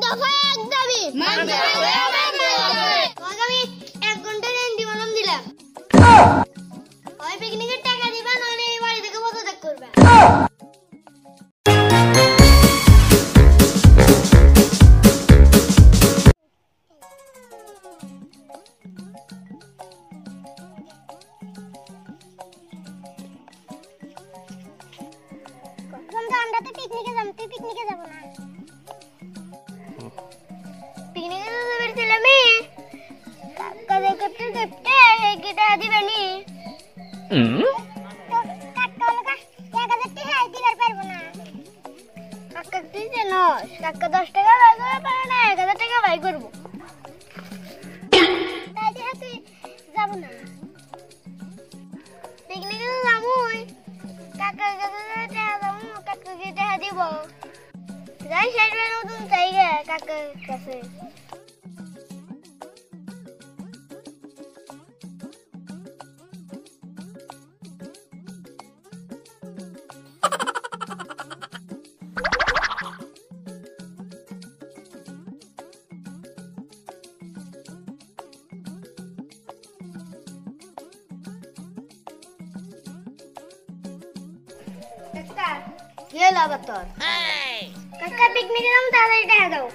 দফা এক দাবি মানতে হবে মানতে হবে। আগামী 1 ঘন্টা রেন্ডি মলম দিলাম, ওই পিকনিকের টাকা দিবা নইলে এই বাড়ি থেকে পদত্যাগ করবে। আমরা তো পিকনিকে যাব, তুই পিকনিকে যাব না? পিকনিকে তো যাবে ছিলাম কাকা দেখতে দেখতে এই গিটা দিবেনি তো কাকা লাগা 1000 টাকা দিবার পারবো না। কাকা তুই জানো কাকা 10 টাকা ভাই করে পারে না, 1000 টাকা ভাই করব। তাই দিয়ে তুই যাব না পিকনিকে তো যাবই, কাকার কাছে টাকা দাও, কাকাকে টাকা দিব। যাই সাইডে নতুন জায়গা কাকার কাছে। কাকা কি হলো আবার তোর? কাকা পিকনিকে যাম, তাড়াতাড়ি টাকা দাও।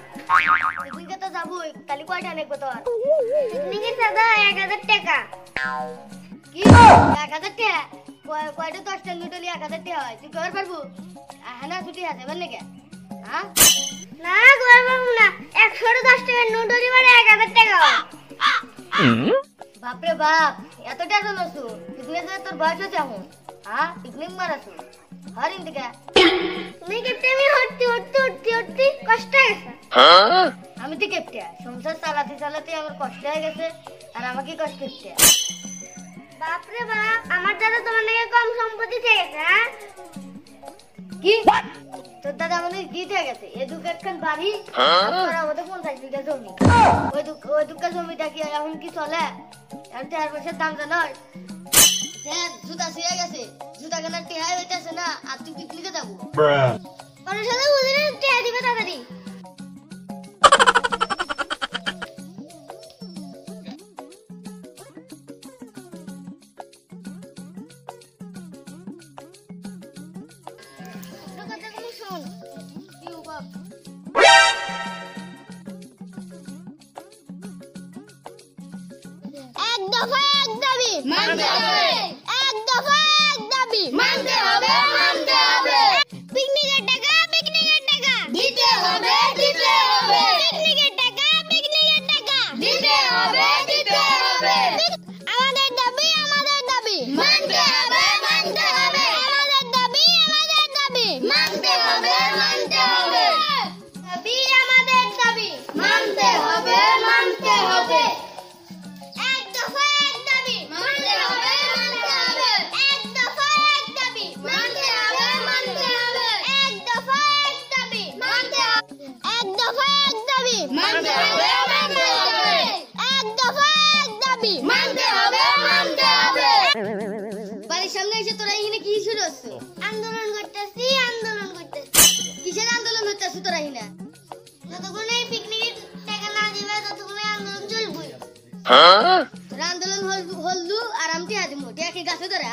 পিকনিকে তো যাবই, তাহলে কয়টা নেবো তোর? পিকনিকের চাঁদা 1000 টাকা। কি 1000 টাকা? কয়টা 10টা নুডলি 1000 টাকা হয়? তুই কবার পারবো? না ছুটি আছে বললে কে? হ্যাঁ না কবার পারবো না, 110 টাকার নুডলি মানে 1000 টাকা। বাপরে বাপ, এত টাকা জানোস? পিকনিকে তোর বয়স হচ্ছে এখন? হ্যাঁ পিকনিক মারাছো হরিণ দিকে তুমি কেটে আমি হটতে কষ্ট হয়ে গেছে। আমি তো কেটে সংসার চালাতে চালাতে আমার কষ্ট হয়ে গেছে, আর আমাকে কষ্ট করতে। বাপরে বাপ, আমার দাদা তোমার নাকি কম সম্পত্তি থেকে গেছে? হ্যাঁ কি তোর দাদা আমাদের কি থেকে গেছে? এ দুখান বাড়ি আর আমাদের 50 বিঘা জমি। ওই দুঃখা জমিটা কি এখন কি চলে? আর 4 পয়সার দাম জানোস? জুতা ছিঁড়ে গেছে, জুতা কেনার টেহাই হইতেছে না, আর তুই পিকনিকে যাবো? ওর সাথে বুঝলি টেহা দিবে তাড়াতাড়ি। শোন কি বাপ এক দফা এক দাবি মানতে হবে, এক দফা এক দাবি মানতে হবে মানতে হবে। পিকনিকের টাকা দিতে হবে দিতে হবে। পিকনিকের টাকা দিতে হবে দিতে হবে। আমাদের দাবি মানতে হবে মানতে হবে। আমাদের দাবি মানতে হবে মানতে হবে। দাবি আমাদের দাবি মানতে হবে মানতে হবে। এক দফা এক দাবি মানতে হবে মানতে হবে। এক দফা এক দাবি মানতে হবে মানতে হবে। এক দফা এক দাবি মানতে হবে। এক দফা এক দাবি মানতে হবে মানতে হবে। এক দফা এক দাবি মানতে হবে মানতে হবে। বাড়ির সামনে এসে তোরা এখানে কি শুরু হচ্ছে? আন্দোলন করতেছি। কিসের আন্দোলন হচ্ছে তোরা এখানে? যতক্ষণ এই পিকনিকের টাকা না দিবে ততক্ষণ আন্দোলন চলবে। তোরা আন্দোলন হলদু আর আমি টিয়া দিমু, টিয়া কি গাছে ধরে?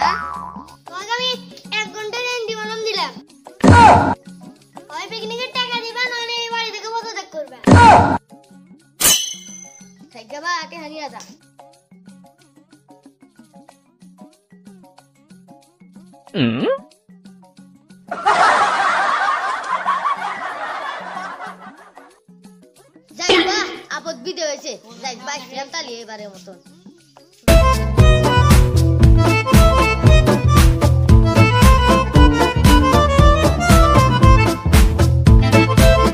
তোমাকে আমি 1 ঘন্টা রেন্ডি মলম দিলাম, ওই পিকনিকের টাকা দিবা নইলে এই বাড়ি থেকে পদত্যাগ করবে। থাইকা বা টিয়া নিয়ে যা। যাই বা আপদ বিদে হয়েছে, যাই বাইছিলাম তালি এবারের মতন।